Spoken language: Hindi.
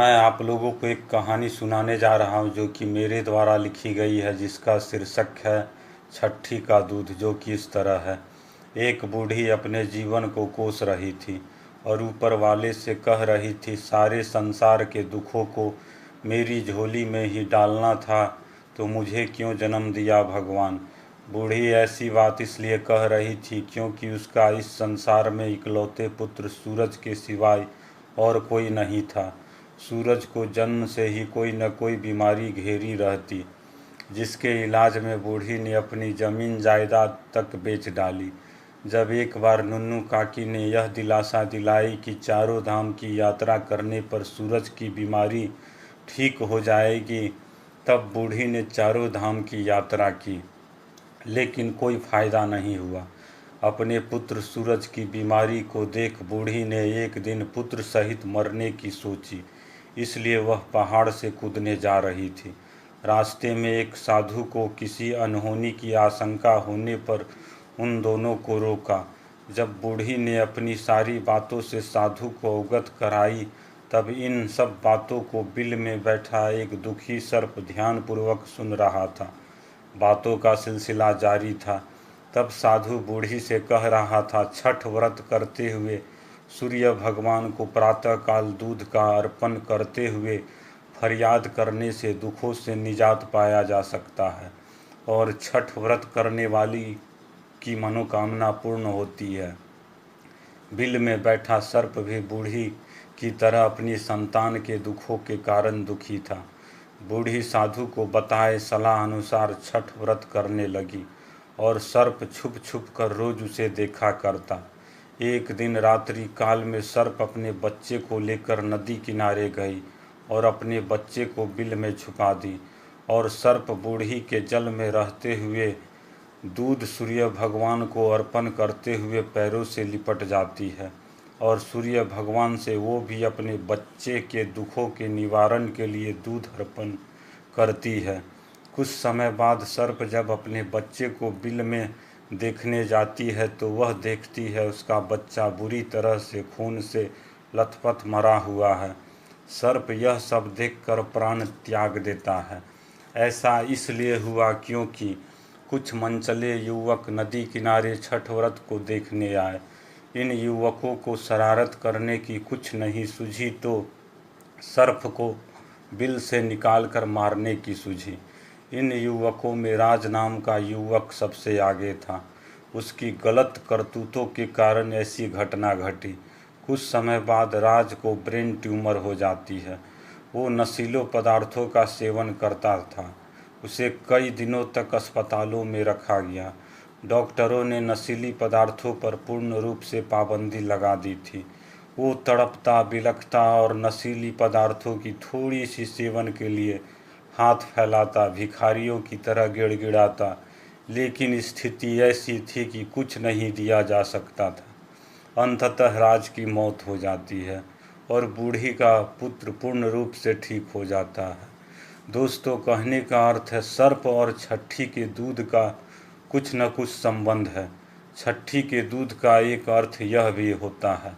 मैं आप लोगों को एक कहानी सुनाने जा रहा हूँ जो कि मेरे द्वारा लिखी गई है, जिसका शीर्षक है छठी का दूध। जो कि इस तरह है। एक बूढ़ी अपने जीवन को कोस रही थी और ऊपर वाले से कह रही थी, सारे संसार के दुखों को मेरी झोली में ही डालना था तो मुझे क्यों जन्म दिया भगवान। बूढ़ी ऐसी बात इसलिए कह रही थी क्योंकि उसका इस संसार में इकलौते पुत्र सूरज के सिवाय और कोई नहीं था। सूरज को जन्म से ही कोई न कोई बीमारी घेरी रहती, जिसके इलाज में बूढ़ी ने अपनी ज़मीन जायदाद तक बेच डाली। जब एक बार नुन्नू काकी ने यह दिलासा दिलाई कि चारों धाम की यात्रा करने पर सूरज की बीमारी ठीक हो जाएगी, तब बूढ़ी ने चारों धाम की यात्रा की, लेकिन कोई फ़ायदा नहीं हुआ। अपने पुत्र सूरज की बीमारी को देख बूढ़ी ने एक दिन पुत्र सहित मरने की सोची, इसलिए वह पहाड़ से कूदने जा रही थी। रास्ते में एक साधु को किसी अनहोनी की आशंका होने पर उन दोनों को रोका। जब बूढ़ी ने अपनी सारी बातों से साधु को अवगत कराई, तब इन सब बातों को बिल में बैठा एक दुखी सर्प ध्यानपूर्वक सुन रहा था। बातों का सिलसिला जारी था। तब साधु बूढ़ी से कह रहा था, छठ व्रत करते हुए सूर्य भगवान को प्रातःकाल दूध का अर्पण करते हुए फरियाद करने से दुखों से निजात पाया जा सकता है और छठ व्रत करने वाली की मनोकामना पूर्ण होती है। बिल में बैठा सर्प भी बूढ़ी की तरह अपनी संतान के दुखों के कारण दुखी था। बूढ़ी साधु को बताए सलाह अनुसार छठ व्रत करने लगी और सर्प छुप छुप कर रोज उसे देखा करता। एक दिन रात्रि काल में सर्प अपने बच्चे को लेकर नदी किनारे गई और अपने बच्चे को बिल में छुपा दी, और सर्प बूढ़ी के जल में रहते हुए दूध सूर्य भगवान को अर्पण करते हुए पैरों से लिपट जाती है और सूर्य भगवान से वो भी अपने बच्चे के दुखों के निवारण के लिए दूध अर्पण करती है। कुछ समय बाद सर्प जब अपने बच्चे को बिल में देखने जाती है तो वह देखती है उसका बच्चा बुरी तरह से खून से लथपथ मरा हुआ है। सर्प यह सब देखकर प्राण त्याग देता है। ऐसा इसलिए हुआ क्योंकि कुछ मनचले युवक नदी किनारे छठ व्रत को देखने आए। इन युवकों को शरारत करने की कुछ नहीं सूझी तो सर्प को बिल से निकालकर मारने की सूझी। इन युवकों में राज नाम का युवक सबसे आगे था। उसकी गलत करतूतों के कारण ऐसी घटना घटी। कुछ समय बाद राज को ब्रेन ट्यूमर हो जाती है। वो नशीलों पदार्थों का सेवन करता था। उसे कई दिनों तक अस्पतालों में रखा गया। डॉक्टरों ने नशीली पदार्थों पर पूर्ण रूप से पाबंदी लगा दी थी। वो तड़पता बिलखता और नशीली पदार्थों की थोड़ी सी सेवन के लिए हाथ फैलाता, भिखारियों की तरह गिड़गिड़ाता, लेकिन स्थिति ऐसी थी कि कुछ नहीं दिया जा सकता था। अंततः राज की मौत हो जाती है और बूढ़ी का पुत्र पूर्ण रूप से ठीक हो जाता है। दोस्तों, कहने का अर्थ है सर्प और छठी के दूध का कुछ न कुछ संबंध है। छठी के दूध का एक अर्थ यह भी होता है